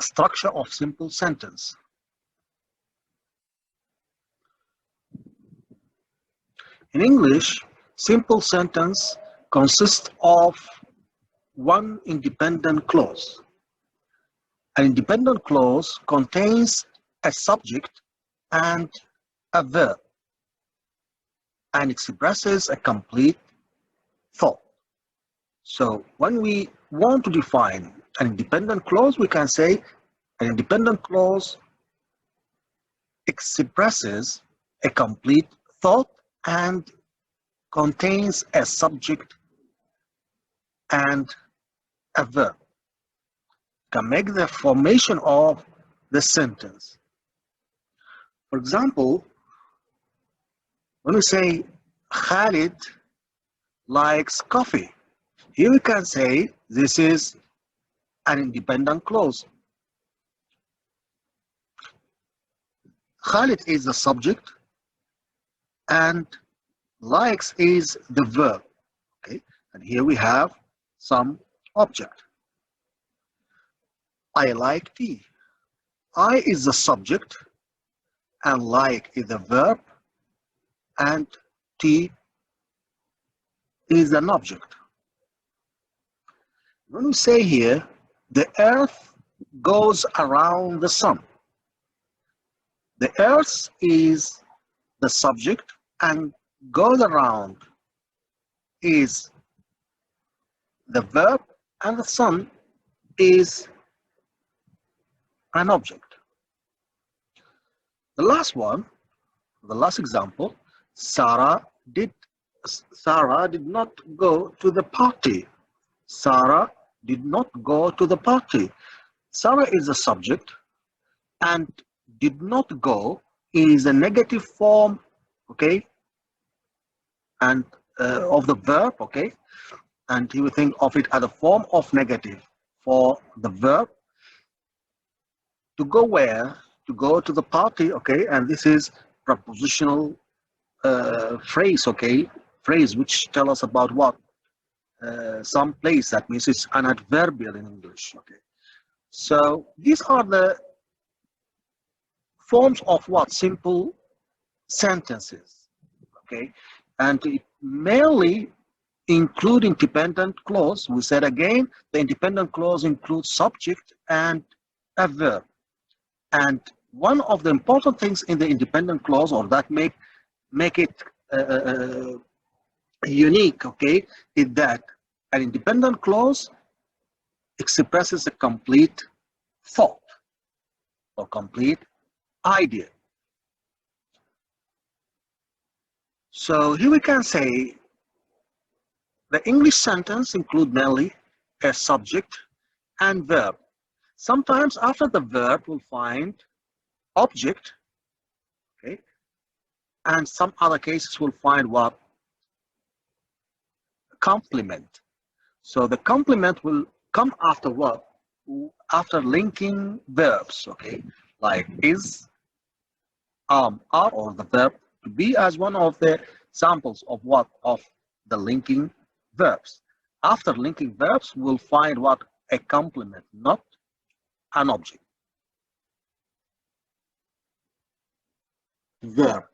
Structure of simple sentence. In English, simple sentence consists of one independent clause. An independent clause contains a subject and a verb and expresses a complete thought. So when we want to define an independent clause, we can say an independent clause expresses a complete thought and contains a subject and a verb. Can make the formation of the sentence. For example, when we say Khalid likes coffee, here we can say this is an independent clause. Khalid is the subject and likes is the verb. Okay, and here we have some object. I like tea. I is the subject and like is the verb and tea is an object. When we say here, the earth goes around the sun. The earth is the subject and goes around is the verb and the sun is an object. The last one, the last example, Sarah did not go to the party. Sarah did not go to the party. Sarah is the subject and did not go is a negative form, okay, and of the verb, okay, and you will think of it as a form of negative for the verb. To go where? To go to the party, okay, and this is prepositional phrase, okay, phrase which tell us about what? Some place, that means it's an adverbial in English, okay. So these are the forms of what? Simple sentences, okay, and it mainly include independent clause. We said again, the independent clause includes subject and a verb. And one of the important things in the independent clause, or that make it unique, okay, is that an independent clause expresses a complete thought or complete idea. So here we can say the English sentence include mainly a subject and verb. Sometimes after the verb we'll find object, okay, and some other cases we'll find what? Complement. So the complement will come after what? After linking verbs, okay, like is, are, or the verb to be as one of the samples of what? Of the linking verbs. After linking verbs, we'll find what? A complement, not an object. Verb.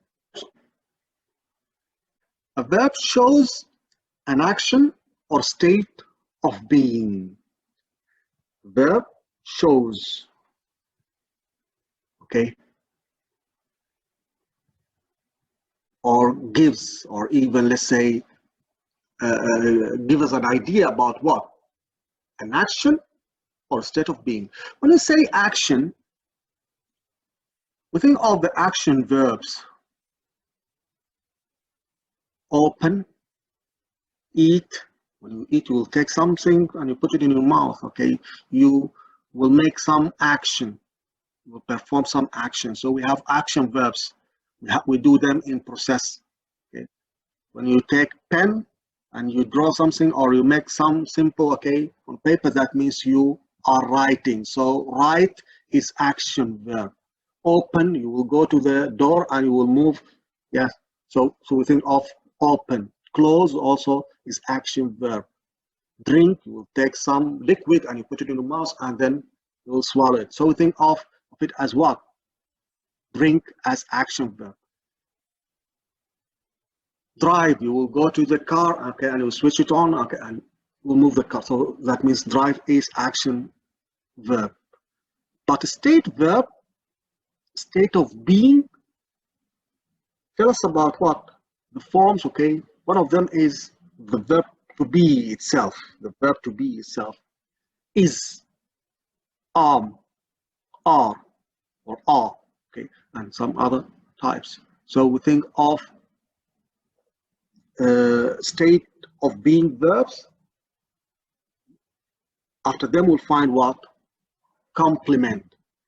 A verb shows an action or state of being. Verb shows, okay, or gives, or even let's say give us an idea about what? An action or state of being. When you say action, we think of the action verbs. Open, eat. When you eat, you will take something and you put it in your mouth, okay? You will make some action. You will perform some action. So we have action verbs. We do them in process, okay? When you take pen and you draw something or you make some simple, okay, on paper, that means you are writing. So write is action verb. Open, you will go to the door and you will move. Yes, so we think of open. Close also is action verb. Drink, you will take some liquid and you put it in your mouth and then You will swallow it. So we think of it as what? Drink as action verb. Drive, you will go to the car, okay, and you switch it on, okay, and we'll move the car. So that means drive is action verb. But state verb, state of being, tell us about what? The forms, okay? One of them is the verb to be itself. The verb to be itself is, are, or are, okay, and some other types. So we think of state of being verbs. After them, we'll find what? Complement.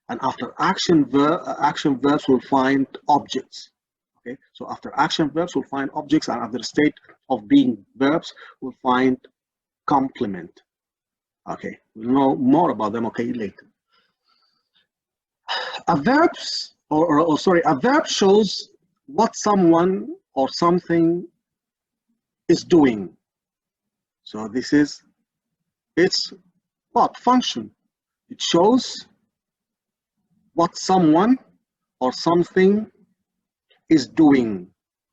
And after action verbs, we'll find objects. Okay, so after action verbs, we'll find objects, and after state of being verbs, we'll find complement. Okay, we'll know more about them, okay, later. A verbs, a verb shows what someone or something is doing. So this is its what? Function. It shows what someone or something is doing.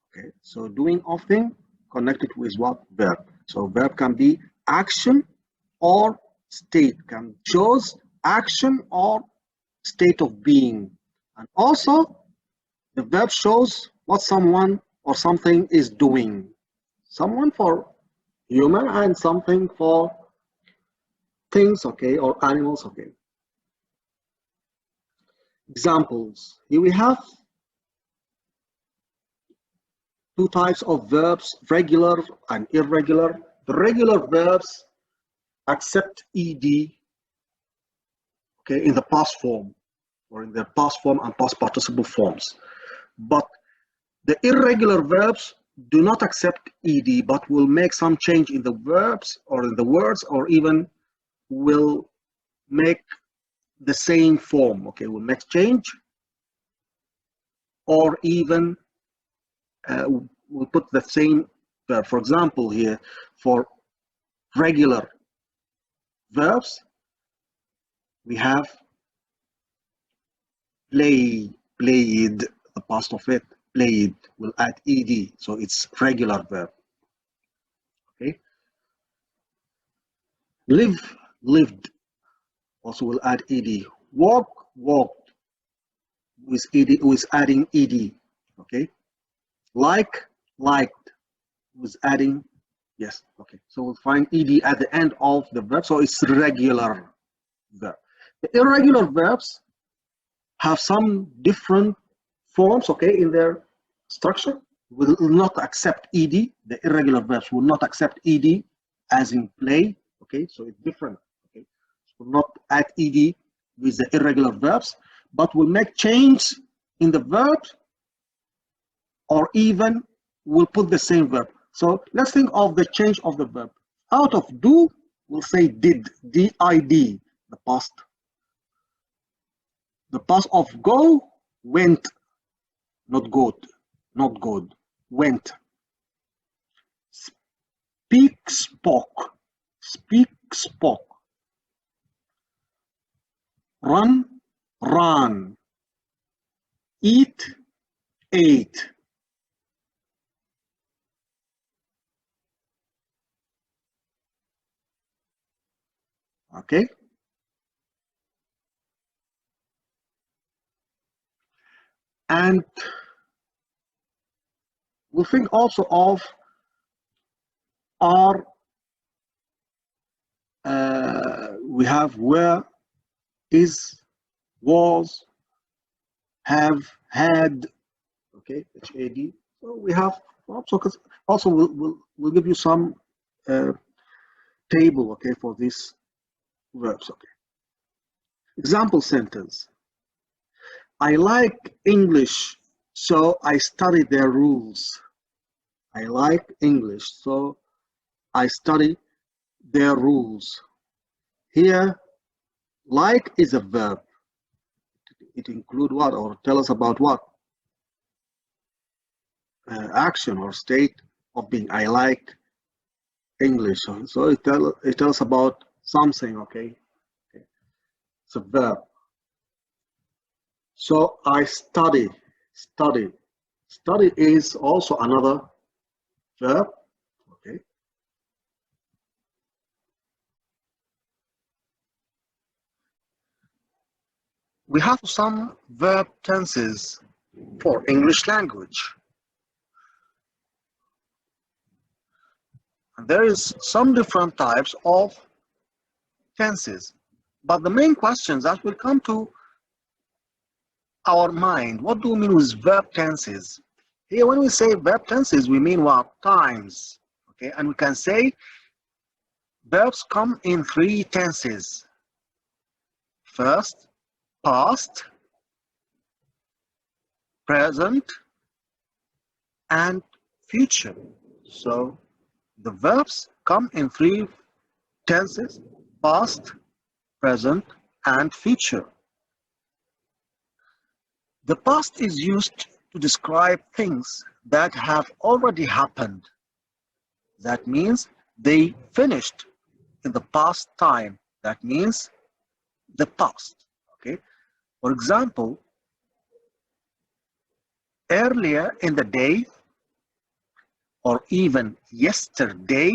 Okay, so doing of thing connected with what? Verb. So verb can be action or state, can shows action or state of being. And also the verb shows what someone or something is doing. Someone for human and something for things, okay, or animals, okay. Examples. Here we have two types of verbs, regular and irregular. The regular verbs accept ed, okay, in the past form, or in the past form and past participle forms. But the irregular verbs do not accept ed, but will make some change in the verbs or in the words, or even will make the same form, okay, will make change, or even we'll put the same verb. For example, here for regular verbs, we have play, played, the past of it, played, will add ed, so it's regular verb. Okay. Live, lived, also will add ed. Walk, walked, with ed, with adding ed. Okay. Like, liked, with adding, yes, okay. So we'll find ed at the end of the verb, so it's regular verb. The irregular verbs have some different forms, okay, in their structure. Will not accept ed. The irregular verbs will not accept ed, as in play, okay, so it's different, okay. So will not add ed with the irregular verbs, but will make change in the verb, or even will put the same verb. So let's think of the change of the verb. Out of do, we'll say did, D-I-D, the past. The past of go, went, not good, not good, went. Speak, spoke, speak, spoke. Run, ran. Eat, ate. Okay. And we'll think also of are, we have were, is, was, have, had, okay, HAD. So we have also we'll give you some table, okay, for these verbs, okay. Example sentence. I like English, so I study their rules. I like English, so I study their rules. Here, like is a verb. It includes what, or tell us about what? Action or state of being. I like English, so it tells about something, okay. It's a verb. So I study, study. Study is also another verb. Okay. We have some verb tenses for English language. And there is some different types of tenses. But the main questions that will come to our mind, what do we mean with verb tenses? Here, when we say verb tenses, we mean what? Times. Okay, and we can say verbs come in three tenses. First, past, present, and future. So the verbs come in three tenses: past, present, and future. The past is used to describe things that have already happened. That means they finished in the past time. That means the past. Okay. For example, earlier in the day, or even yesterday,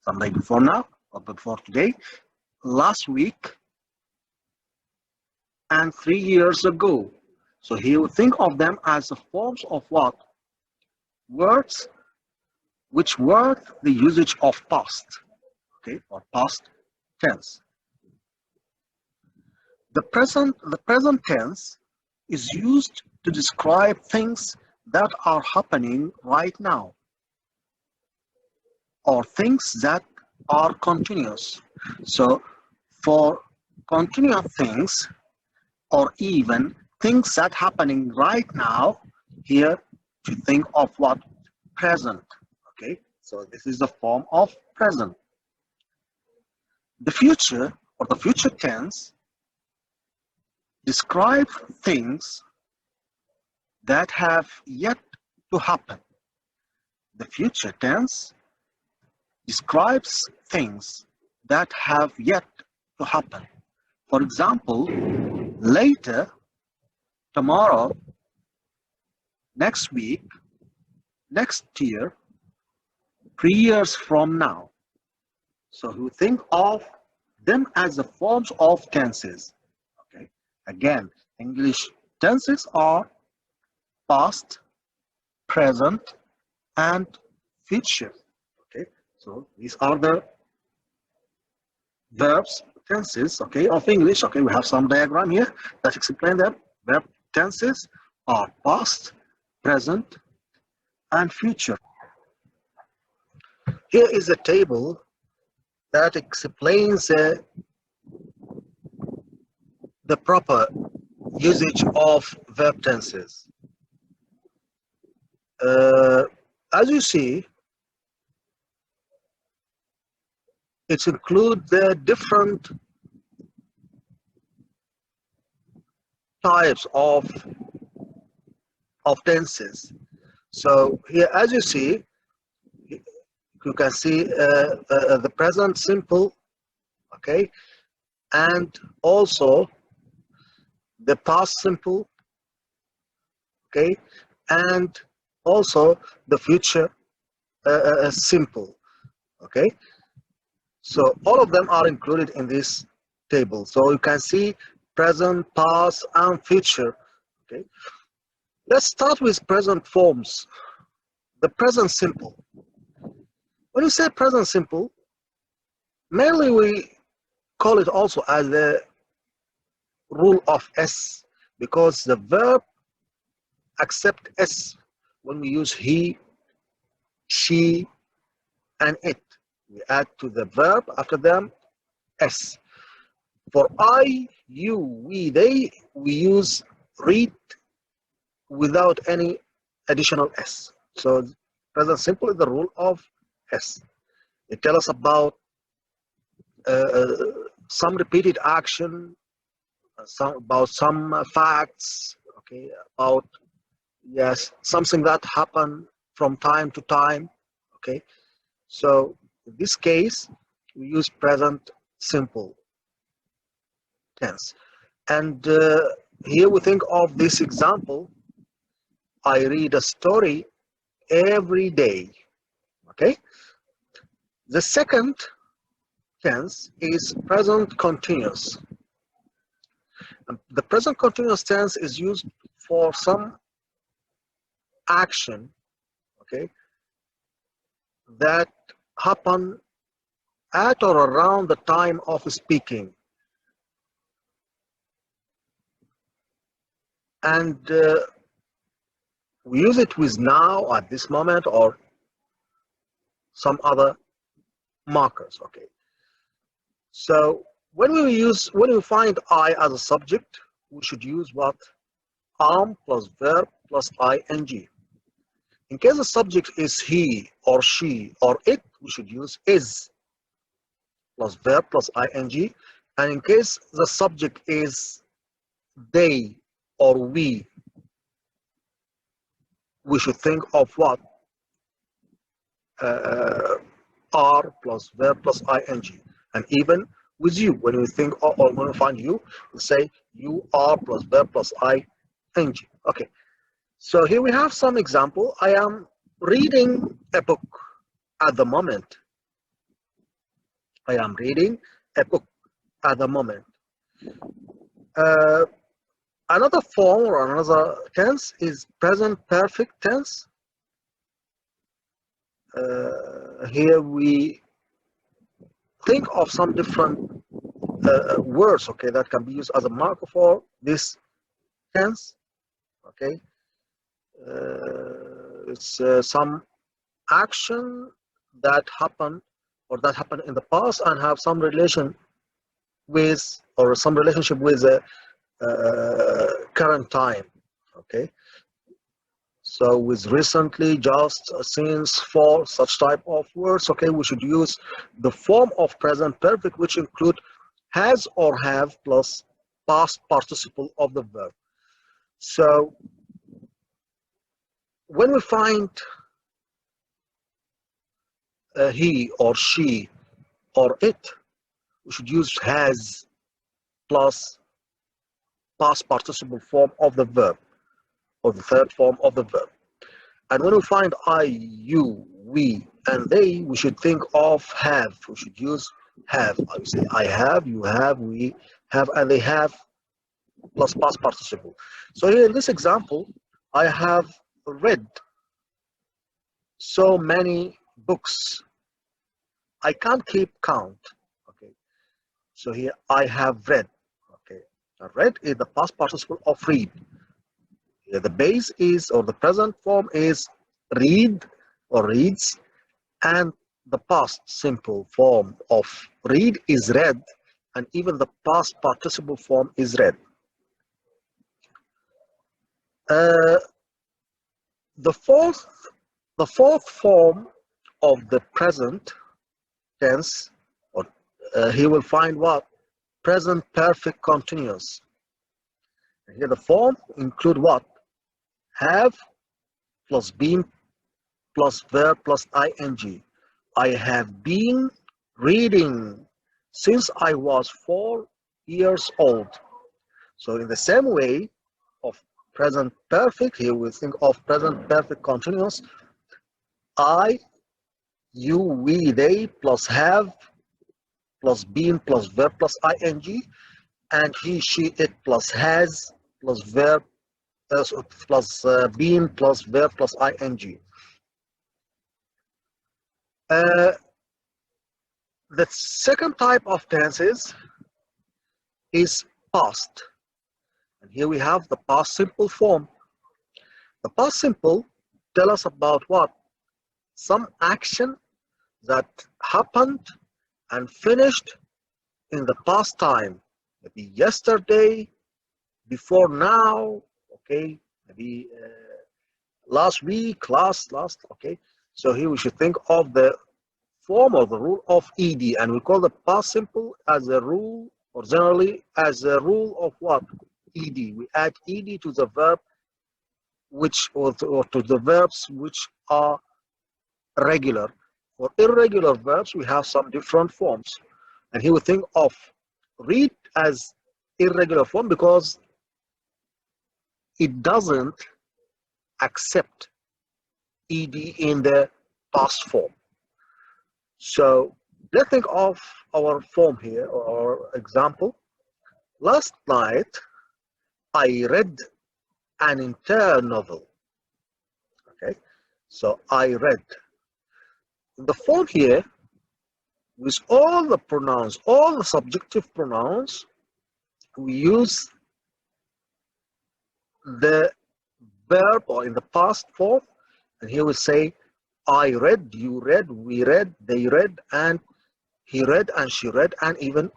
someday before now or before today, last week, and 3 years ago. So he would think of them as the forms of what? Words which were the usage of past, okay, or past tense. The present tense is used to describe things that are happening right now, or things that are continuous. So for continuous things, or even things that happening right now, here to think of what? Present. Okay, so this is the form of present. The future, or the future tense, describe things that have yet to happen. The future tense describes things that have yet to happen. For example, later, tomorrow, next week, next year, 3 years from now. So we think of them as the forms of tenses. Okay. Again, English tenses are past, present, and future. Okay. So these are the verbs, tenses, okay, of English. Okay, we have some diagram here that explain them. Verb tenses are past, present, and future. Here is a table that explains the proper usage of verb tenses. As you see, it includes the different types of tenses. So here, as you see, you can see the present simple, okay, and also the past simple, okay, and also the future simple, okay. So all of them are included in this table. So you can see present, past, and future, okay. Let's start with present forms. The present simple. When you say present simple, mainly we call it also as the rule of S, because the verb accept S when we use he, she, and it. We add to the verb after them S. For I, you, we, they, we use read without any additional S. So present simple is the rule of S. It tells us about some repeated action, about some facts, okay, about, yes, something that happened from time to time, okay. So in this case, we use present simple. tense. And here we think of this example. I read a story every day. Okay. The second tense is present continuous. And the present continuous tense is used for some action, okay, that happen at or around the time of speaking. And we use it with now, at this moment, or some other markers, okay. So when we find I as a subject, we should use what? Am plus verb plus ing. In case the subject is he or she or it, we should use is plus verb plus ing. And in case the subject is they or we should think of what? Are plus verb plus ing. And even with you, when we think or when we find you, we say you are plus verb plus ing. Okay. So here we have some example. I am reading a book at the moment. I am reading a book at the moment. Another form or another tense is present perfect tense. Here we think of some different words, okay, that can be used as a marker for this tense, okay. It's some action that happened in the past and have some relation with or some relationship with the current time, okay. So with recently, just, since, for, such type of words, okay, we should use the form of present perfect, which include has or have plus past participle of the verb. So when we find he or she or it, we should use has plus past participle form of the verb, or the third form of the verb. And when we find I, you, we, and they, we should think of have. We should use have. I would say I have, you have, we have, and they have plus past participle. So here in this example, I have read so many books. I can't keep count. Okay. So here I have read. Okay. Now read is the past participle of read. Here the base is, or the present form is read or reads, and the past simple form of read is read, and even the past participle form is read. The fourth form of the present tense, or he will find what? Present perfect continuous. Here the form include what? Have plus been plus verb plus ing. I have been reading since I was 4 years old. So in the same way of present perfect, here we think of present perfect continuous. I, you, we, they plus have plus been plus verb plus ing, and he, she, it plus has plus verb plus been plus verb plus ing. The second type of tenses is past. And here we have the past simple form. The past simple tell us about what? Some action that happened and finished in the past time. Maybe yesterday, before now, okay, maybe last week, last, okay. So here we should think of the form or the rule of ed, and we call the past simple as a rule, or generally as a rule of what? Ed. We add ed to the verb which, or to the verbs which are regular. For irregular verbs, we have some different forms. And here we think of read as irregular form because it doesn't accept ed in the past form. So let's think of our form here or our example. Last night I read an entire novel. Okay, so I read. The form here with all the pronouns, all the subjective pronouns, we use the verb or in the past form, and here we say I read, you read, we read, they read, and he read, and she read, and even.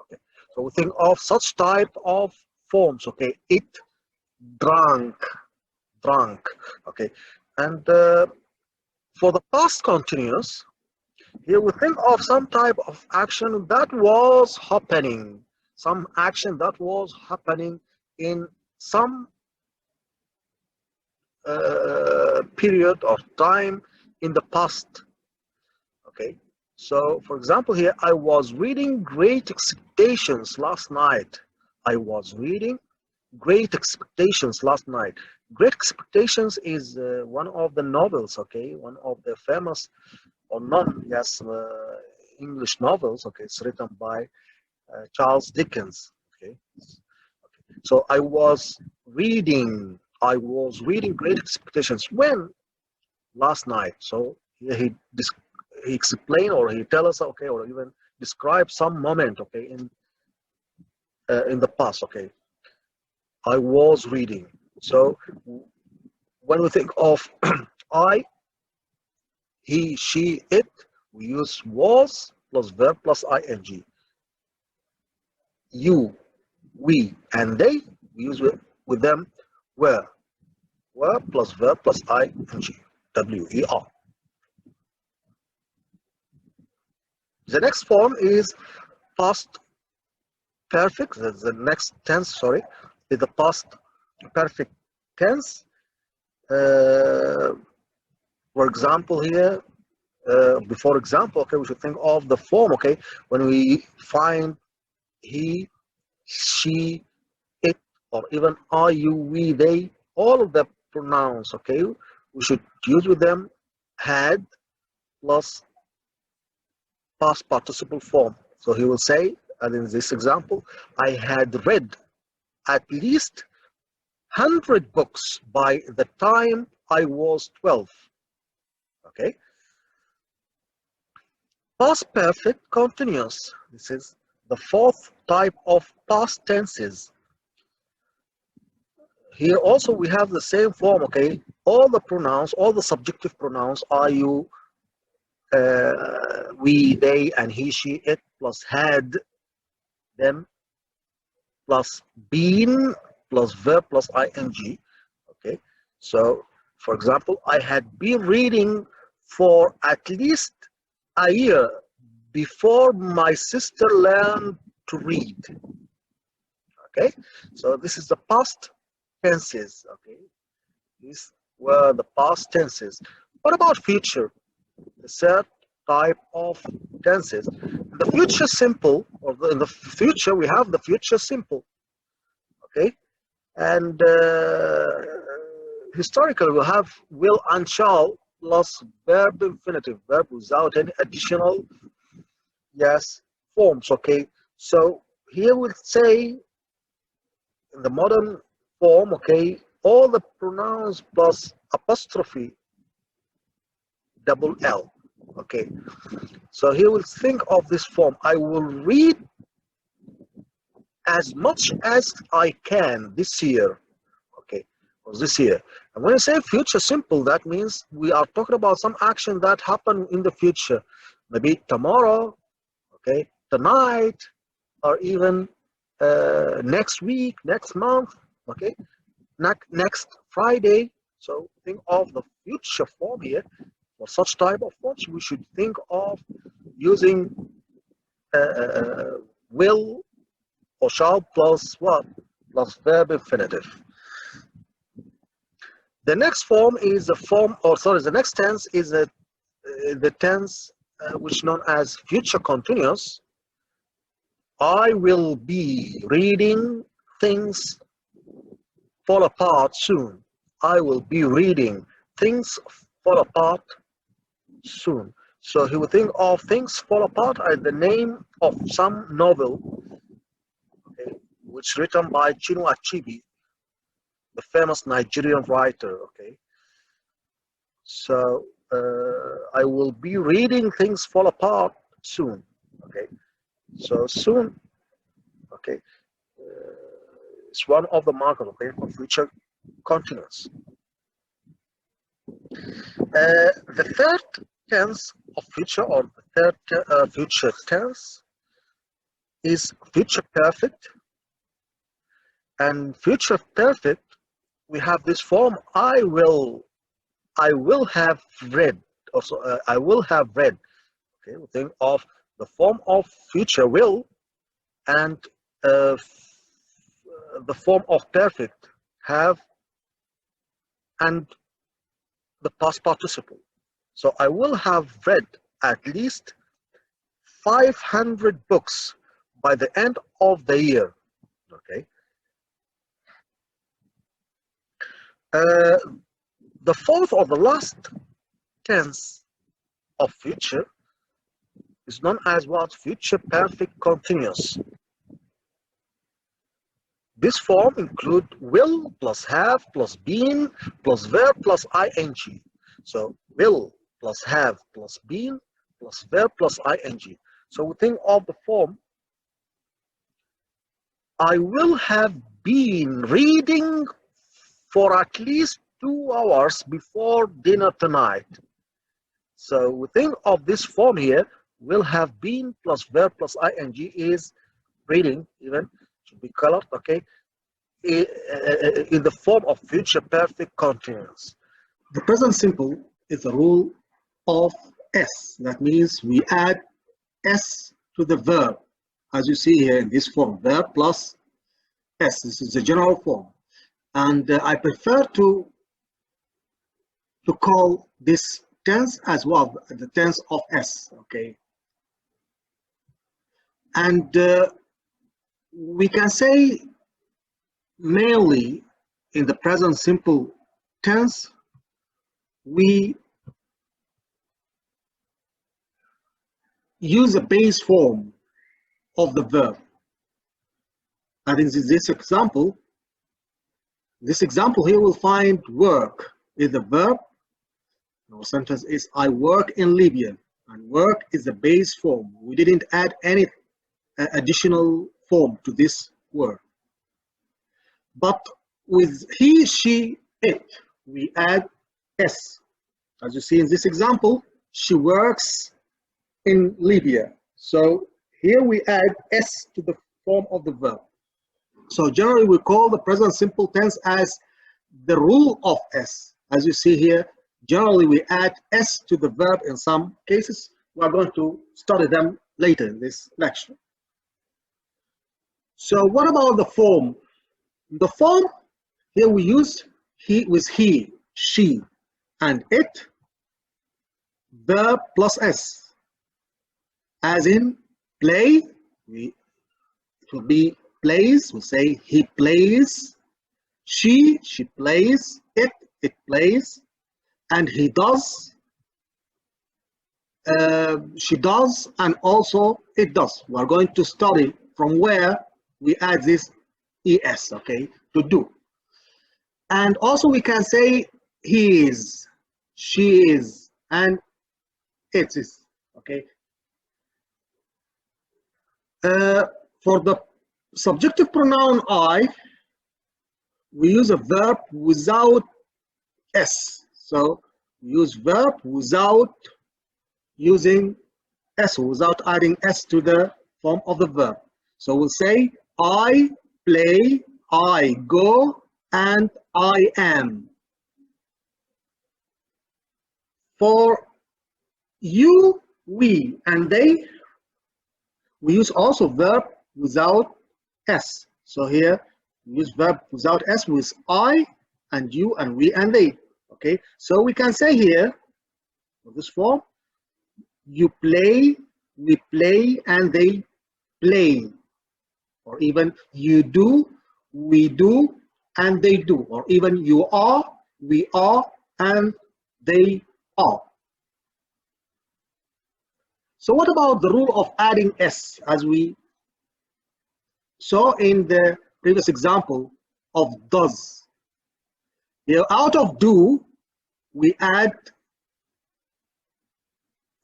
Okay, so we think of such type of forms. Okay, it drank, drunk. Okay, and for the past continuous, here we think of some type of action that was happening, some action that was happening in some period of time in the past. Okay, so for example here, I was reading Great Expectations last night. I was reading Great Expectations last night. Great Expectations is one of the novels, okay, one of the famous or non, yes, English novels, okay, it's written by Charles Dickens, okay. So I was reading Great Expectations when? Last night. So here he explain or he tell us, okay, or even describe some moment, okay, in the past, okay. I was reading. So when we think of I, he, she, it, we use was plus verb plus ing. You, we, and they, we use with them were plus verb plus ing, W-E-R. The next form is past perfect. The next tense, sorry, is the past perfect tense. For example, here, before example, okay, we should think of the form, okay, when we find he, she, it, or even are, you, we, they, all of the pronouns, okay, we should use with them had plus past participle form. So he will say, and in this example, I had read at least 100 books by the time I was 12. Okay. Past perfect continuous. This is the fourth type of past tenses. Here also we have the same form, okay? All the pronouns, all the subjective pronouns are you, we, they, and he, she, it, plus had, them, plus been, plus verb, plus ing. Okay, so for example, I had been reading for at least a year before my sister learned to read. Okay, so this is the past tenses. Okay, these were the past tenses. What about future? The third type of tenses. The future simple, or in the future we have the future simple. Okay, and historically we have will and shall plus verb infinitive, verb without any additional, yes, forms. Okay, so here we'll say in the modern form, okay, all the pronouns plus apostrophe double L. Okay, so here we'll think of this form. I will read as much as I can this year. Okay, or this year. And when I say future simple, that means we are talking about some action that happened in the future, maybe tomorrow, okay, tonight, or even next week, next month, okay, next Friday. So think of the future form here. For such type of forms, we should think of using will or shall plus what? Plus verb infinitive. The next form is the form, or sorry, the next tense is the tense which known as future continuous. I will be reading things fall apart soon. I will be reading things fall apart soon. So he will think of things fall apart as the name of some novel, okay, which written by Chinua Achebe, the famous Nigerian writer. Okay, so I will be reading things fall apart soon. Okay, so soon. Okay, it's one of the markers. Okay, for future continuous. The third tense of future, or the third future tense, is future perfect. And future perfect, we have this form: I will have read. Also, I will have read. Okay, we think of the form of future will and uh, the form of perfect have and the past participle. So I will have read at least 500 books by the end of the year. Okay. Uh, the fourth or the last tense of future is known as what? Future perfect continuous. This form include will plus have plus been plus verb plus ing. So will plus have plus been plus verb plus ing. So we think of the form: I will have been reading for at least 2 hours before dinner tonight. So we think of this form here: will have been plus verb plus ing is reading, even should be colored, okay, in the form of future perfect continuous. The present simple is a rule of S. That means we add S to the verb, as you see here in this form, verb plus S. This is the general form. And I prefer to call this tense as well, the tense of S, okay? And we can say mainly in the present simple tense, we use a base form of the verb. And in this example here we'll find work is the verb. Our sentence is I work in Libya, and work is the base form. We didn't add any additional form to this word. But with he, she, it, we add S. As you see in this example, she works in Libya. So here we add S to the form of the verb. So generally we call the present simple tense as the rule of S. As you see here, generally we add S to the verb in some cases. We are going to study them later in this lecture. So what about the form? The form, here we use he with he, she, and it, verb plus S. As in play, it will be plays, we'll say he plays, she plays, it plays, and he does, she does, and also it does. We are going to study from where we add this es, okay, to do. And also we can say he is, she is, and it is, okay. For the subjective pronoun I, we use a verb without s. So we use verb without using s, without adding s to the form of the verb. So we'll say I play, I go, and I am. For you, we, and they, we use also verb without s. So here we use verb without s with I and you and we and they. Okay, so we can say here for this form, you play, we play, and they play. or even you do, we do, and they do, or even you are, we are, and they are. So what about the rule of adding s, as we saw in the previous example of does? Out of do, we add,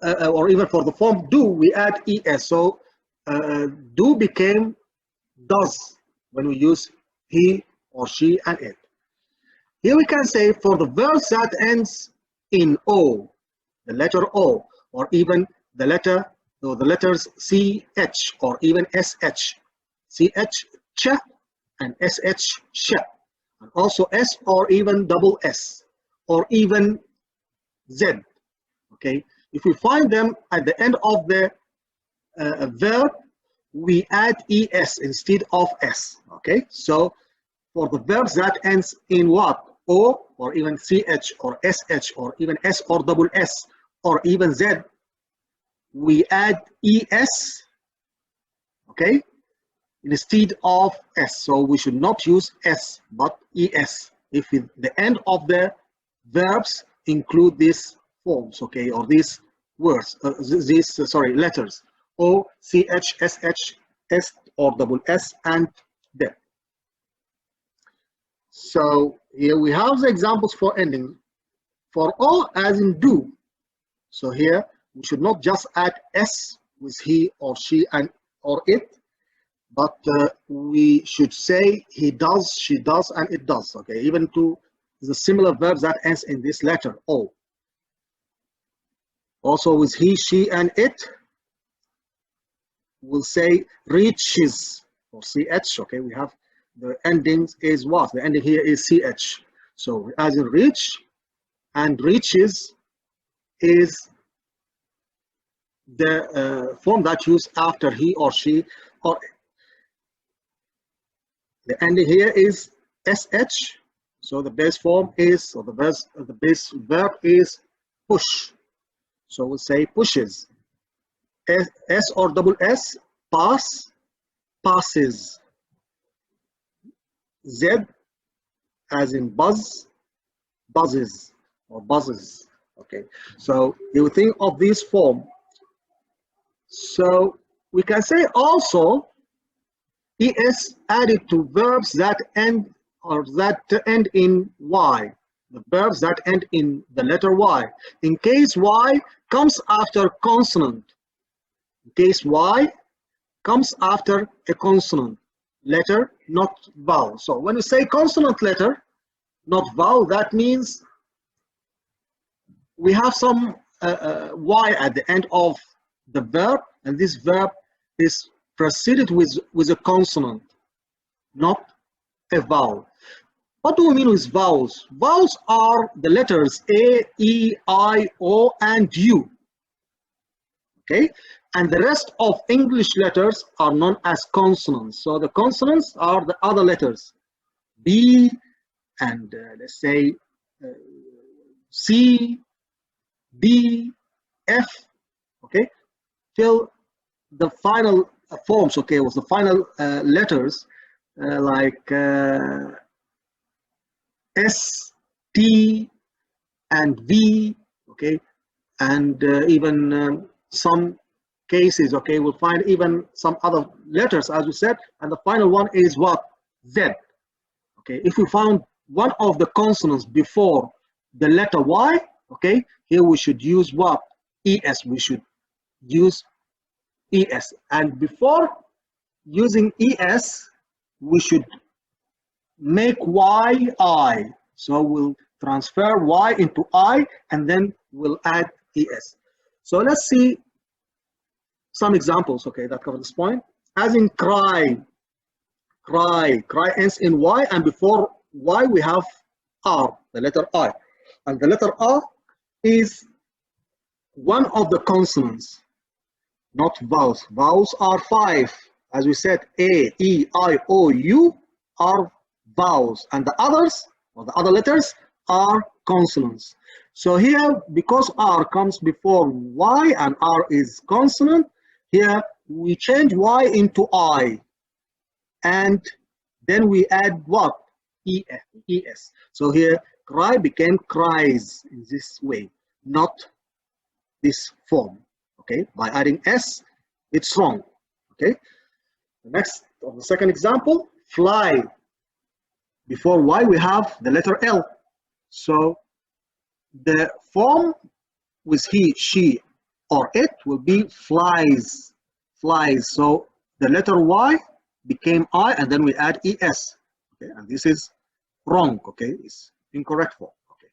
or even for the form do, we add es. So do became does when we use he or she and it. Here we can say for the verbs that ends in o, the letter o, or even the letters ch, or even sh, ch, ch, and sh, sh, and also s, or even double s, or even z. Okay, if we find them at the end of the verb, we add es instead of s. Okay, so for the verbs that ends in what? O, or even ch, or sh, or even s, or double s, or even z, we add es, okay, instead of s. So we should not use s, but es if the end of the verbs include these forms, okay, or these words, sorry, letters, o, ch, sh, s, or double s, and z. So here we have the examples for ending. For all, as in do. So here we should not just add s with he or she and or it, but we should say he does, she does, and it does. Okay, even to the similar verbs that ends in this letter o. Also with he, she, and it, we'll say reaches or ch. Okay, we have the endings is what? The ending here is ch. So as in reach and reaches is the form that used after he or she, or the ending here is sh. So the base form is, or the base verb is push. So we'll say pushes. S or double s, pass, passes. Z as in buzz, buzzes, or buzzes. Okay, so you think of this form. So we can say also es added to verbs that end, or that end in y, the verbs that end in the letter y, in case y comes after consonant, in case y comes after a consonant letter, not vowel. So when we say consonant letter, not vowel, that means we have some y at the end of the verb, and this verb is preceded with a consonant, not a vowel. What do we mean with vowels? Vowels are the letters A, E, I, O, and U. Okay, and the rest of English letters are known as consonants. So the consonants are the other letters, B, and let's say C, D, F, okay, till the final forms, okay, was the final letters like S, T, and V, okay, and even some cases, okay, we'll find even some other letters, as we said, and the final one is what? Z. Okay, if we found one of the consonants before the letter Y, okay, here we should use what? ES. We should use ES. And before using ES, we should make Y I. So we'll transfer Y into I, and then we'll add ES. So let's see some examples, okay, that cover this point. As in cry, cry ends in Y, and before Y we have R, the letter I. And the letter R is one of the consonants, not vowels. Vowels are 5. As we said, A, E, I, O, U are vowels, and the others, or the other letters, are consonants. So here, because R comes before Y and R is consonant, here we change Y into I. and then we add what? Es. So here cry became cries in this way, not this form. Okay, by adding s, it's wrong. Okay, the next of the second example, fly. Before y we have the letter L. So the form with he, she, or it will be flies. Flies. So the letter y became I, and then we add es. Okay, and this is wrong. Okay, it's incorrect form. Okay.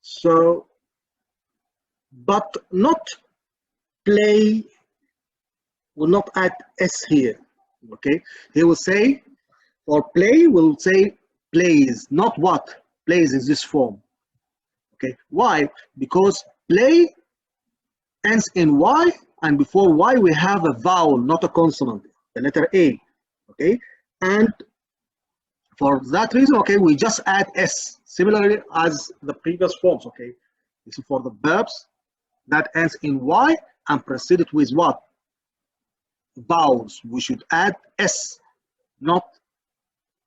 So, but not play will not add s here. Okay, he will say for play will say plays, not what plays in this form. Okay, why? Because play ends in y, and before y we have a vowel, not a consonant, the letter a. Okay, and for that reason, okay, we just add s, similarly as the previous forms. Okay, this is for the verbs that ends in y and preceded with what? Vowels. We should add s, not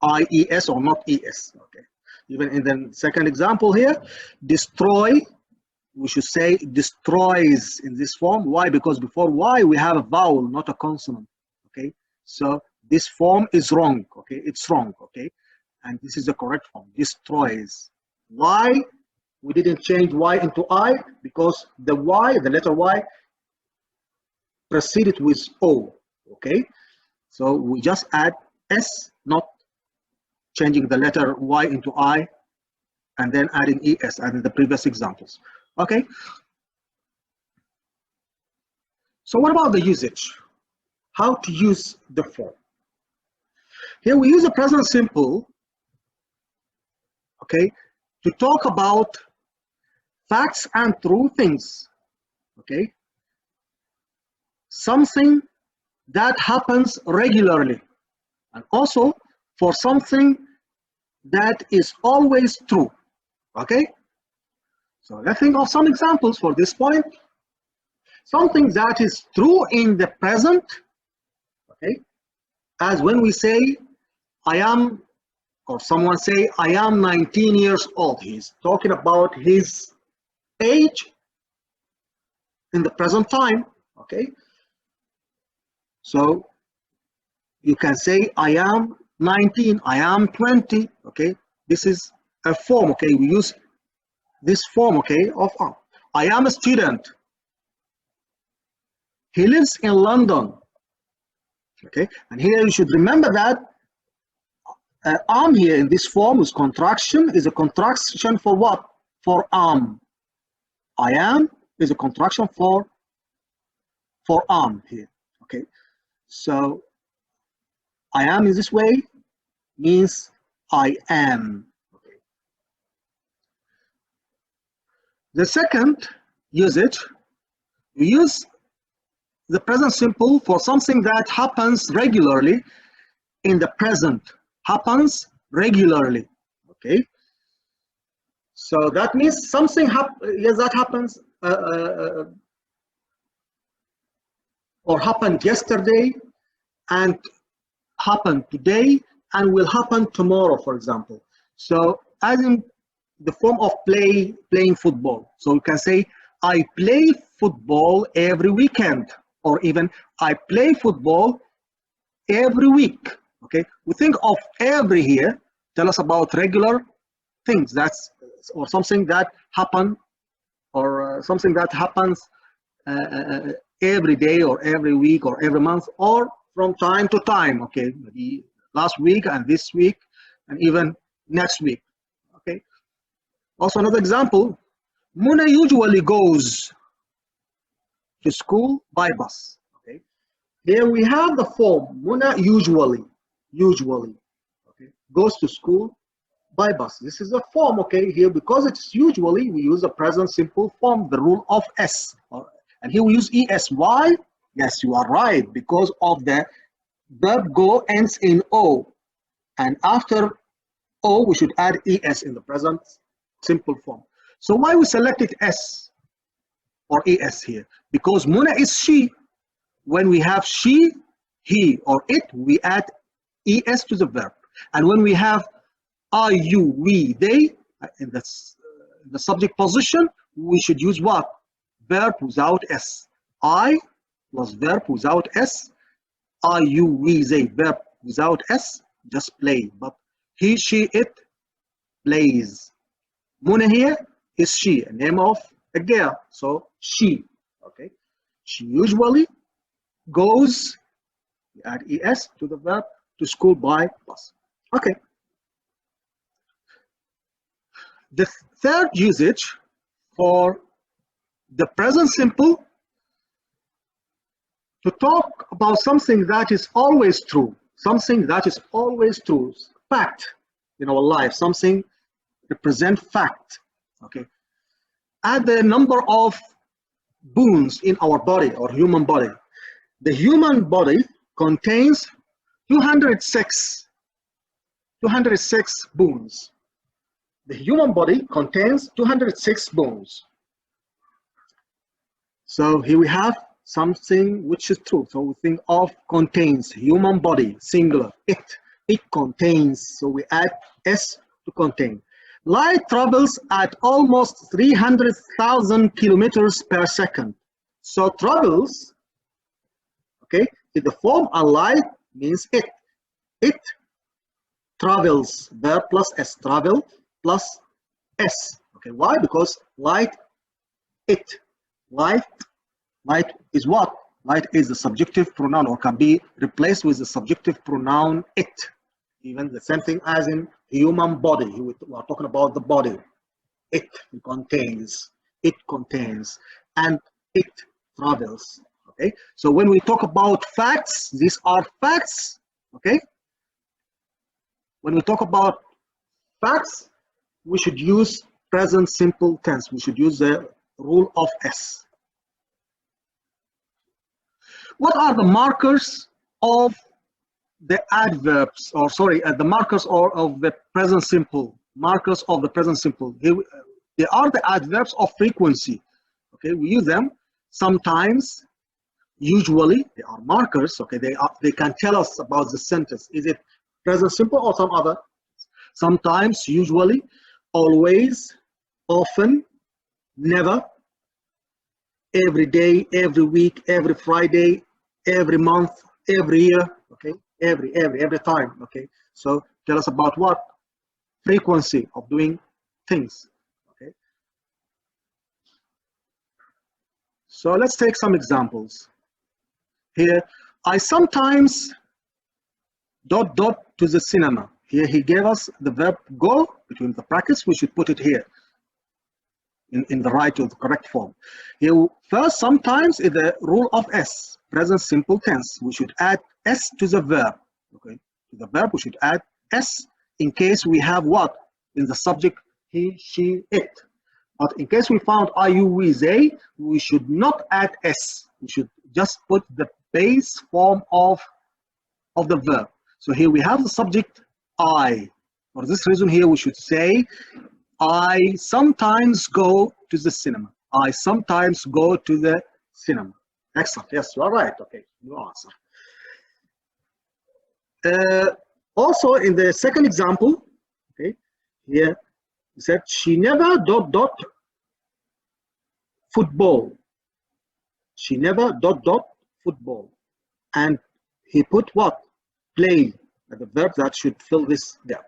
ies or not es. Okay, even in the second example here, destroy, we should say destroys in this form. Why? Because before y we have a vowel, not a consonant. Okay, so this form is wrong. Okay, it's wrong. Okay, and this is the correct form, destroys. Why we didn't change y into I? Because the y, the letter y, preceded with o. Okay, so we just add s, not changing the letter y into I and then adding es as in the previous examples. Okay, so what about the usage? How to use the form? Here we use the present simple, okay, to talk about facts and true things. Okay, something that happens regularly, and also for something that is always true. Okay, so let's think of some examples for this point. Something that is true in the present, okay, as when we say I am, or someone say I am 19 years old. He's talking about his age in the present time. Okay, so you can say I am 19, I am 20. Okay, this is a form. Okay, we use this form, okay, of I am a student. He lives in London. Okay, and here you should remember that am here in this form with contraction is a contraction for what? For am. I am is a contraction for am here. Okay, so I am in this way means I am. Okay. The second usage, we use the present simple for something that happens regularly in the present. Happens regularly. Okay, so that means something yes, that happens or happened yesterday and happened today and will happen tomorrow, for example. So as in the form of playing football. So you can say I play football every weekend, or even I play football every week. Okay, we think of every here, tell us about regular things, that's or something that happen, or something that happens every day or every week or every month or from time to time. Okay, maybe last week and this week and even next week. Okay, also another example, Muna usually goes to school by bus. Okay, here we have the form Muna usually okay, goes to school by bus. This is a form. Okay, here because it's usually we use the present simple form, the rule of s, and here we use es. Why? Yes, you are right, because of the verb go ends in o, and after o we should add es in the present simple form. So why we selected s or es here? Because Muna is she. When we have she he or it, we add es to the verb. And when we have I, you, we, they in the subject position, we should use what? Verb without s. I plus verb without s. I, you, we, they, verb without s, just play. But he, she, it plays. Muna here is she, a name of a girl, so she. Okay, she usually goes, we add es to the verb, to school by bus. Okay. The third usage for the present simple, to talk about something that is always true, something that is always true, fact in our life, something represent fact. Okay, add the number of bones in our body or human body. The human body contains 206 bones. The human body contains 206 bones. So here we have something which is true. So we think of contains, human body, singular, it contains. So we add s to contain. Light travels at almost 300,000 kilometers per second. So travels, okay, in the form of light means it. It travels, verb plus s, travel plus s. Okay, why? Because light, it. Light is what? Light is the subjective pronoun, or can be replaced with the subjective pronoun it. Even the same thing as in human body. We are talking about the body. It contains, and it travels. Okay, so when we talk about facts, these are facts. Okay, when we talk about facts, we should use present simple tense. We should use the rule of S. What are the markers of the adverbs, or sorry, the markers of the present simple? Markers of the present simple. They are the adverbs of frequency. Okay, we use them sometimes. Usually, they are markers. Okay, they can tell us about the sentence. Is it present simple or some other? Sometimes, usually, always, often, never, every day, every week, every Friday, every month, every year. Okay, every time. Okay, so tell us about what? Frequency of doing things. Okay, so let's take some examples. Here, I sometimes ... to the cinema. Here he gave us the verb go between the brackets. We should put it here in the right or the correct form. Here, first, sometimes is the rule of S, present simple tense. We should add S to the verb. Okay, to the verb we should add S in case we have what? In the subject, he, she, it. But in case we found I, you, we, they, we should not add S. We should just put the base form of the verb. So here we have the subject I. For this reason here we should say I sometimes go to the cinema. I sometimes go to the cinema. Excellent. Yes, you are right. Okay, new answer. Also in the second example, okay, here he said she never ... football. She never ... football. And he put what? Play, the verb that should fill this gap.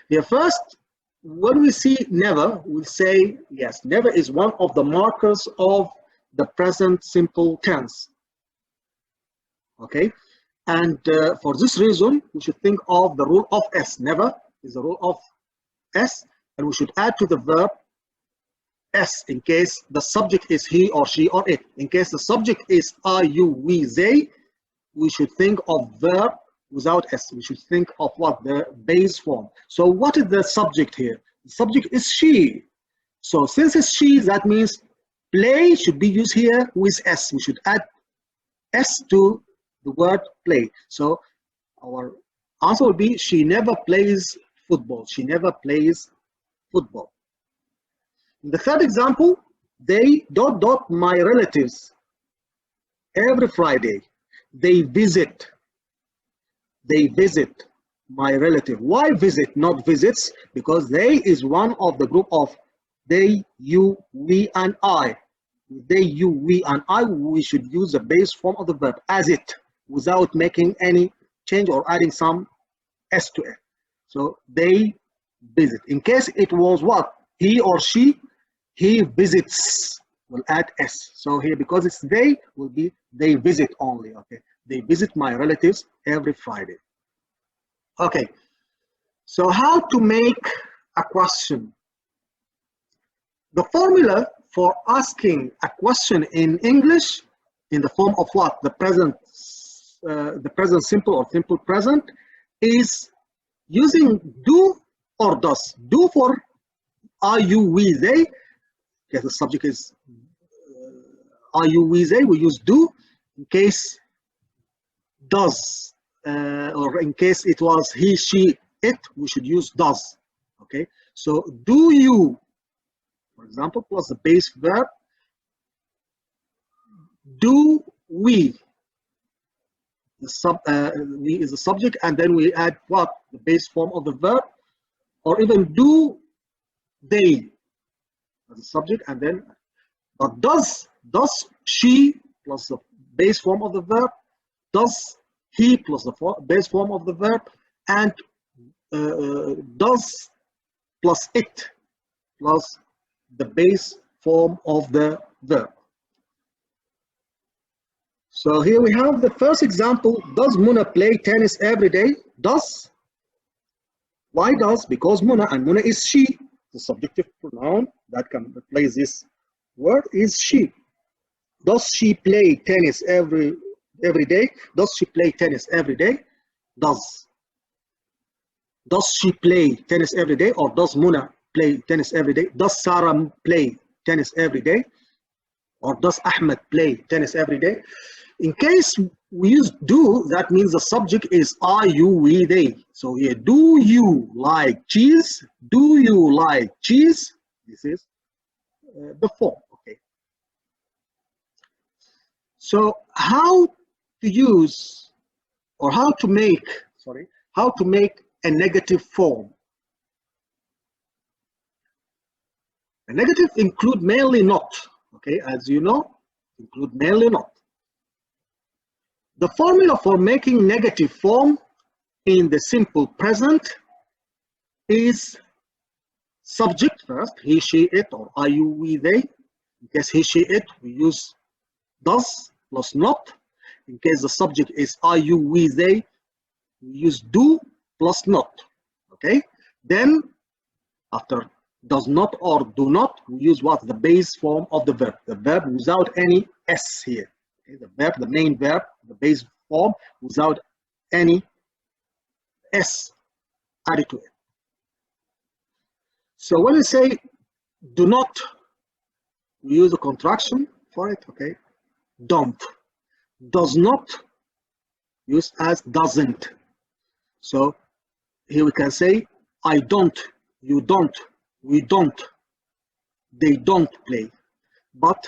Here first, when we see never, we say yes, never is one of the markers of the present simple tense. Okay, and for this reason, we should think of the rule of S. Never is the rule of S, and we should add to the verb S in case the subject is he or she or it. In case the subject is I, you, we, they, we should think of verb without S. We should think of what? The base form. So what is the subject here? The subject is she. So since it's she, that means play should be used here with S. We should add S to the word play. So our answer will be she never plays football. She never plays football. In the third example, they ... my relatives every Friday. They visit They visit my relative. Why visit, not visits? Because they is one of the group of they, you, we, and I. They, you, we, and I, we should use the base form of the verb as it, without making any change or adding some s to it. So they visit. In case it was what? He or she, he visits, will add s. So here, because it's they, will be they visit only. Okay, they visit my relatives every Friday. Okay, so how to make a question? The formula for asking a question in English in the form of what? The present simple or simple present is using do or does. Do for are, you, we, they. Because the subject is are, you, we, they, we use do. In case does, or in case it was he, she, it, we should use does. Okay, so do you, for example, plus the base verb. Do we, we is the subject, and then we add what? The base form of the verb. Or even do they as the subject, and then but does she plus the base form of the verb, does he plus the base form of the verb, and does plus it plus the base form of the verb. So here we have the first example. Does Muna play tennis every day? Does. Why does? Because Muna, and Muna is she. The subjective pronoun that can replace this word is she. Does she play tennis every day? Does she play tennis every day? Does. Does she play tennis every day, or does Muna play tennis every day? Does Sarah play tennis every day, or does Ahmed play tennis every day? In case we use do, that means the subject is I, you, we, they. So here, do you like cheese? Do you like cheese? This is the form. Okay. So how to use, or how to make a negative form? A negative include mainly not. Okay, as you know, include mainly not. The formula for making negative form in the simple present is subject first, he, she, it, or I, you, we, they. In case he, she, it, we use does plus not. In case the subject is I, you, we, they, we use do plus not. Okay. Then after does not or do not, we use what? The base form of the verb. The verb without any s here. Okay? The verb, the main verb, the base form without any s added to it. So when we say do not, we use a contraction for it. Okay. Don't. Does not, use as doesn't. So here we can say I don't, you don't, we don't, they don't play. But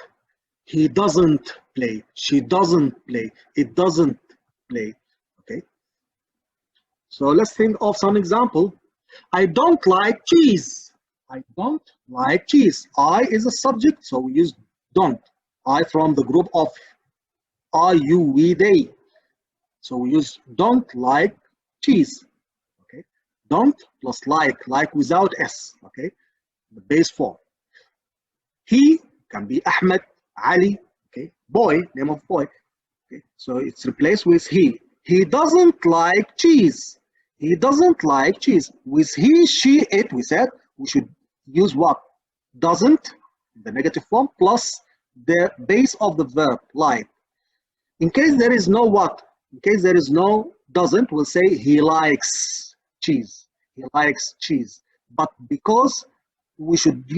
he doesn't play, she doesn't play, it doesn't play. Okay. So let's think of some example. I don't like cheese. I don't like cheese. I is a subject, so we use don't. I from the group of I, you, we, they. So we use don't like cheese. Okay. Don't plus like without s. Okay. The base form. He can be Ahmed, Ali. Okay. Boy, name of boy. Okay. So it's replaced with he. He doesn't like cheese. He doesn't like cheese. With he, she, it, we said we should use what? Doesn't, the negative form, plus the base of the verb, like. In case there is no what? In case there is no doesn't, we'll say he likes cheese. He likes cheese. But because we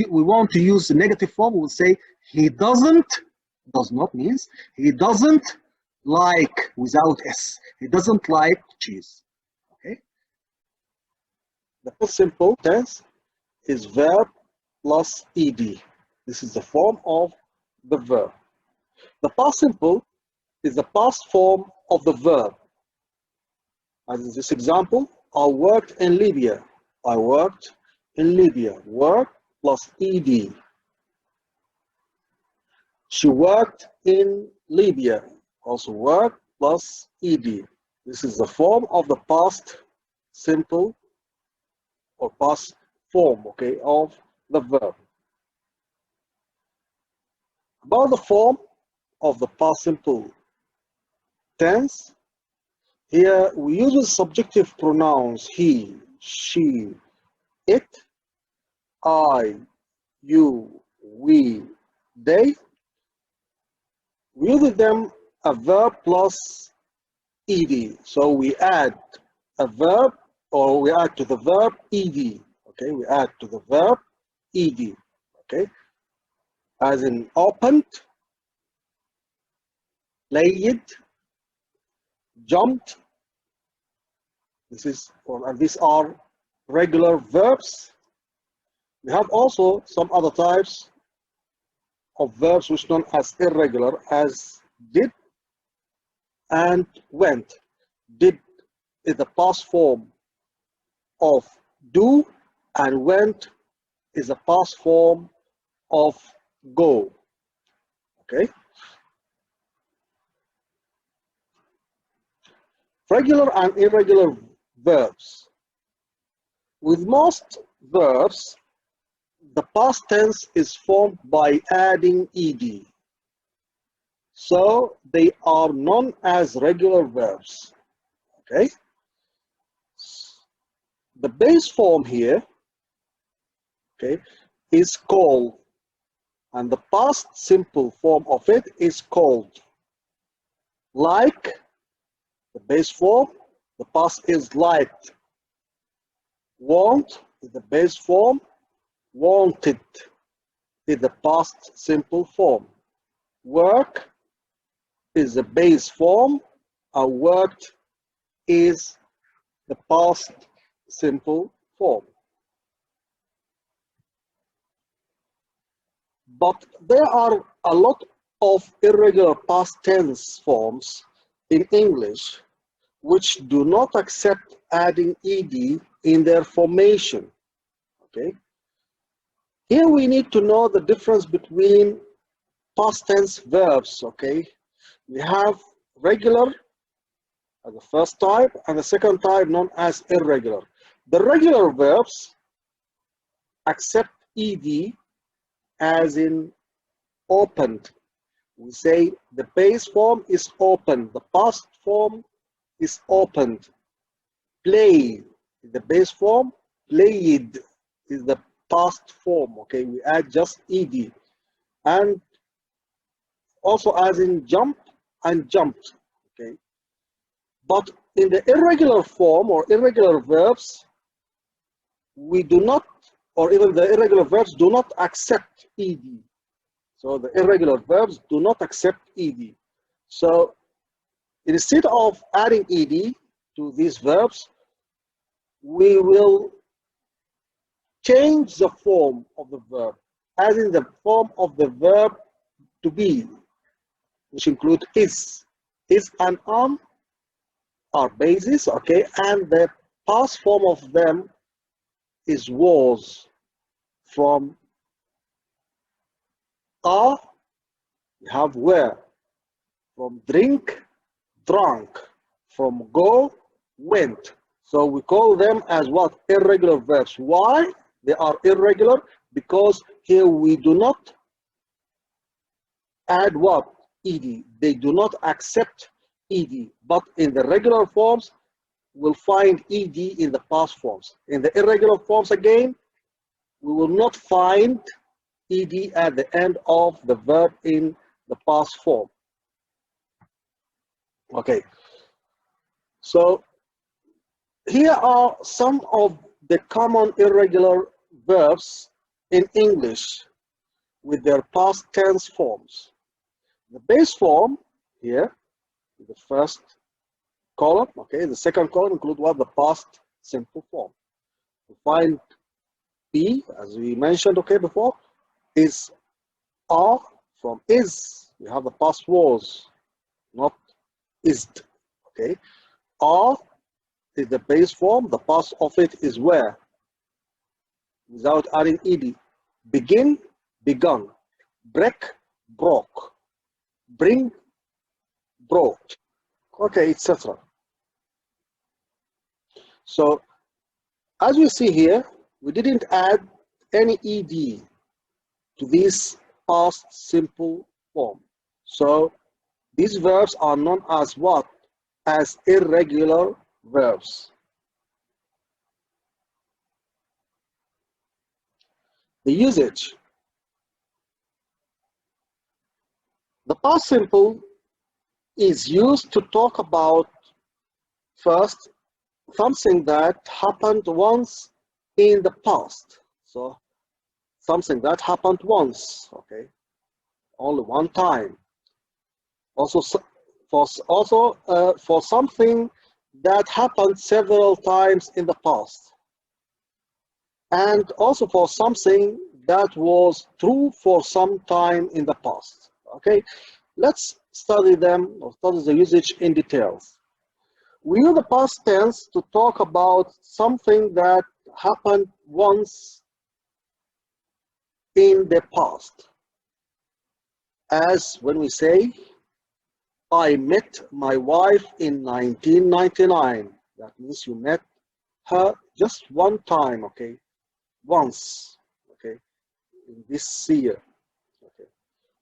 want to use the negative form, we'll say he doesn't, does not means he doesn't like without s. He doesn't like cheese. Okay. The past simple tense is verb plus ed. This is the form of the verb. The past simple is the past form of the verb. As in this example, I worked in Libya. I worked in Libya. Work plus ed. She worked in Libya. Also work plus ed. This is the form of the past simple or past form, okay, of the verb. About the form of the past simple tense, here we use subjective pronouns he, she, it, I, you, we, they. We use them a verb plus ed. So we add a verb, or we add to the verb ed. Okay, we add to the verb ed. Okay, as in opened, played, jumped. These are regular verbs. We have also some other types of verbs which are known as irregular, as did and went. Did is the past form of do, and went is the past form of go. Okay. Regular and irregular verbs. With most verbs, the past tense is formed by adding ed. So they are known as regular verbs. Okay. The base form here, okay, is called, and the past simple form of it is called. Like, the base form, the past is liked. Want is the base form, wanted is the past simple form. Work is the base form, and worked is the past simple form. But there are a lot of irregular past tense forms in English which do not accept adding ed in their formation. Okay. Here we need to know the difference between past tense verbs. Okay. We have regular as the first type, and the second type known as irregular. The regular verbs accept ed, as in opened. We say the base form is open, the past form is opened. Play is the base form, played is the past form. Okay, we add just ed. And also as in jump and jumped. Okay, but in the irregular form or irregular verbs, we do not, or even the irregular verbs do not accept ed. So the irregular verbs do not accept ed. So instead of adding ed to these verbs, we will change the form of the verb, as in the form of the verb to be, which include is. Is and are bases, okay, and the past form of them is was. From are, we have were. From drink, drunk. From go, went. So we call them as what? Irregular verbs. Why they are irregular? Because here we do not add what? Ed. They do not accept ed. But in the regular forms, we'll find ed in the past forms. In the irregular forms again, we will not find ed at the end of the verb in the past form. Okay. So here are some of the common irregular verbs in English with their past tense forms. The base form here, the first column, okay, the second column include what? The past simple form. We find be, as we mentioned, okay, before, is are. From is, we have the past was, not ised, okay. Are, is the base form. The past of it is were, without adding ed. Begin, begun. Break, broke. Bring, brought. Okay, etc. So as you see here, we didn't add any ed to this past simple form. So these verbs are known as what? As irregular verbs. The usage. The past simple is used to talk about first something that happened once in the past. So something that happened once, okay, only one time. Also for something that happened several times in the past, and also for something that was true for some time in the past. Okay, let's study them or study the usage in details. We use the past tense to talk about something that happened once in the past, as when we say, I met my wife in 1999. That means you met her just one time, okay, once, okay, in this year. Okay.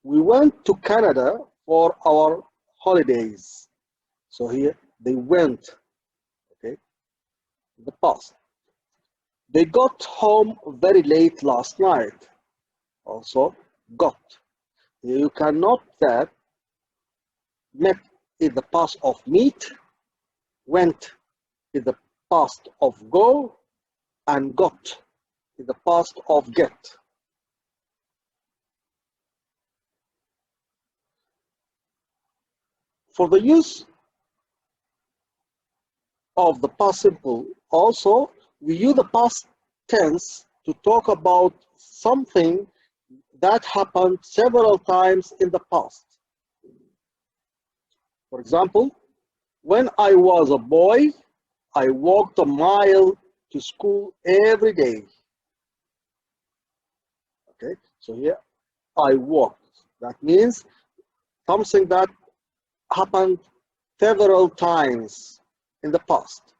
We went to Canada for our holidays. So here they went, okay, in the past. They got home very late last night. Also got. You can note that met is the past of meet, went is the past of go, and got is the past of get. For the use of the past simple, also we use the past tense to talk about something that happened several times in the past. For example, when I was a boy, I walked a mile to school every day. Okay, so here I walked. That means something that happened several times in the past.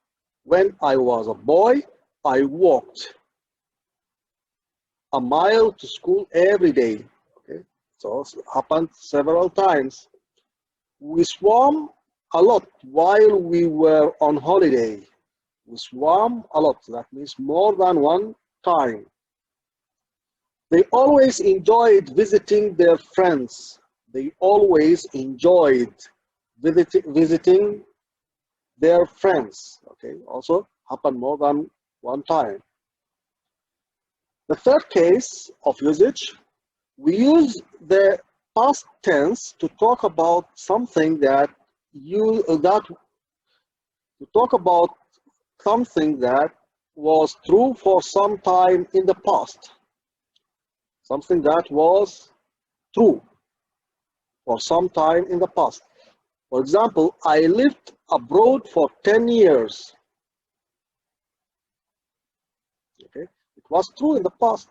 When I was a boy, I walked a mile to school every day. Okay, so it happened several times. We swam a lot while we were on holiday. We swam a lot. That means more than one time. They always enjoyed visiting their friends. They always enjoyed visiting their friends. Okay, also happened more than one time. The third case of usage, we use the past tense to talk about something that was true for some time in the past. Something that was true for some time in the past. For example, I lived abroad for 10 years. Okay, it was true in the past.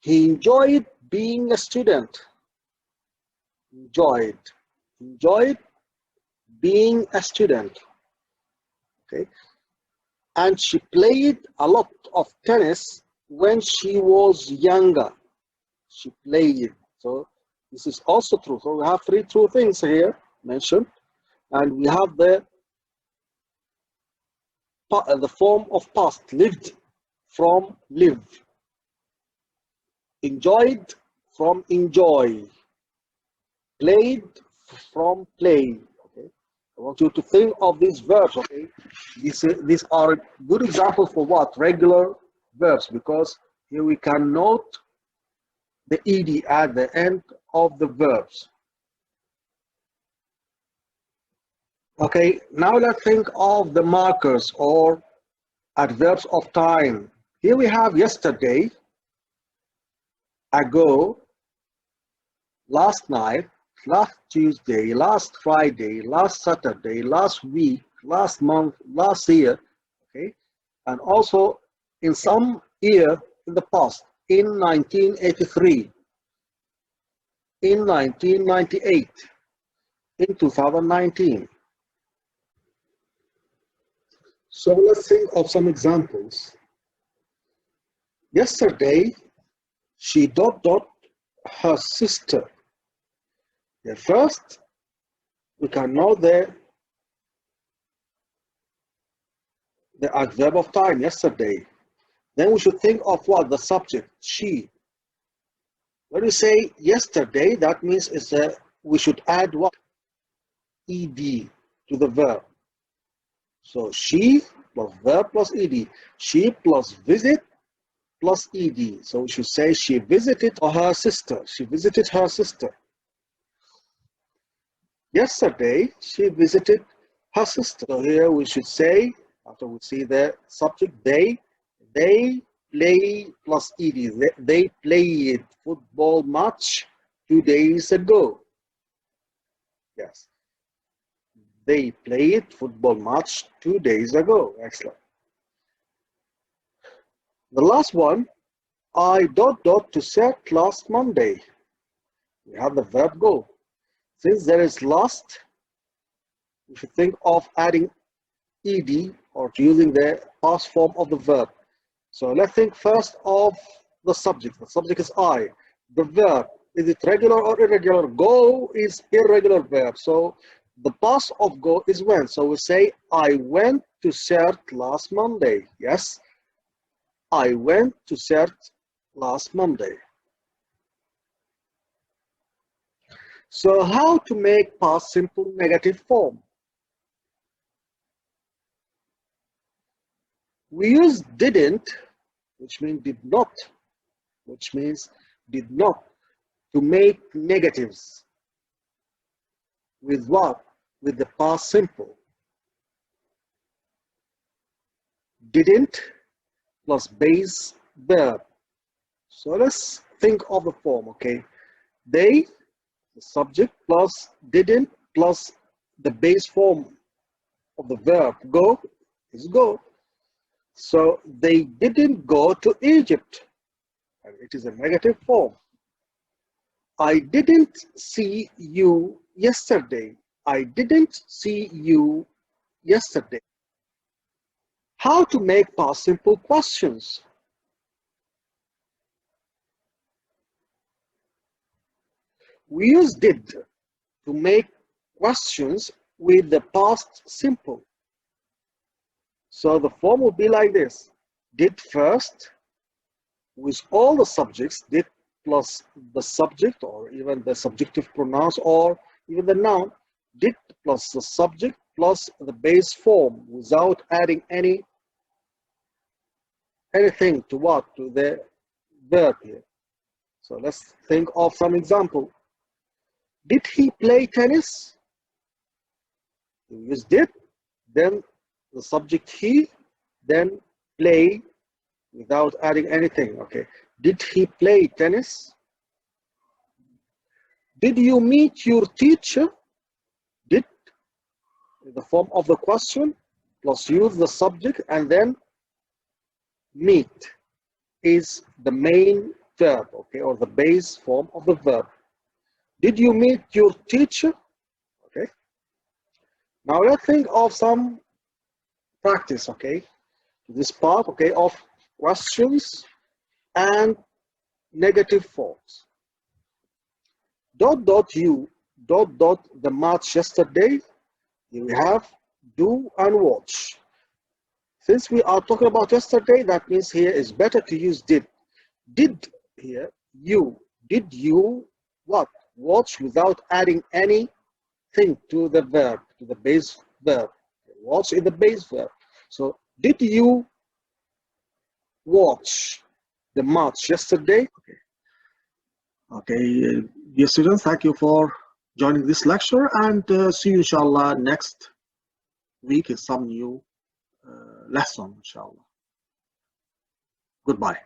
He enjoyed being a student. Enjoyed being a student. Okay, and she played a lot of tennis when she was younger. She played. So this is also true. So we have three true things here mentioned, and we have the form of past: lived from live, enjoyed from enjoy, played from play. Okay, I want you to think of these verbs. Okay, these are good examples for what? Regular verbs, because here we can note the ed at the end of the verbs. Okay, now let's think of the markers or adverbs of time. Here we have yesterday, ago, last night, last Tuesday, last Friday, last Saturday, last week, last month, last year, And also in some year in the past, in 1983, in 1998, in 2019. So let's think of some examples. Yesterday, she her sister. The first, we can know the adverb of time, yesterday. Then we should think of what? The subject, she. When we say yesterday, that means we should add what? Ed to the verb. So she plus verb plus ed. She plus visit plus ed. So we should say she visited her sister. She visited her sister. Yesterday, she visited her sister. So here we should say, after we see the subject, they play plus ed. They played football match 2 days ago. Yes. They played football match 2 days ago. Excellent. The last one, I to set last Monday. We have the verb go. Since there is last, we should think of adding ed or using the past form of the verb. So let's think first of the subject. The subject is I. The verb, is it regular or irregular? Go is irregular verb. So the past of go is went. So we say, I went to CERT last Monday. Yes, I went to CERT last Monday. So how to make past simple negative form? We use didn't, which means did not, to make negatives. With what? With the past simple. Didn't plus base verb. So let's think of the form, okay? They, the subject, plus didn't plus the base form of the verb go is go. So they didn't go to Egypt, and it is a negative form. I didn't see you yesterday. I didn't see you yesterday. How to make past simple questions? We use did to make questions with the past simple. So the form will be like this. Did first, with all the subjects, did plus the subject or even the subjective pronouns or even the noun, did plus the subject plus the base form without adding anything to what? To the verb here. So let's think of some example. Did he play tennis? You use did, then the subject he, then play without adding anything. Okay. Did he play tennis? Did you meet your teacher? Did, in the form of the question, plus use the subject, and then meet is the main verb, okay, or the base form of the verb. Did you meet your teacher? Okay. Now let's think of some practice, okay, this part, okay, of questions and negative forms. You, the match yesterday, you have do and watch. Since we are talking about yesterday, that means here is better to use did. Did here, did you what? Watch without adding anything to the verb, to the base verb. Watch is the base verb. So did you watch the match yesterday? Okay, dear students, thank you for joining this lecture, and see you inshallah next week in some new lesson inshallah. Goodbye.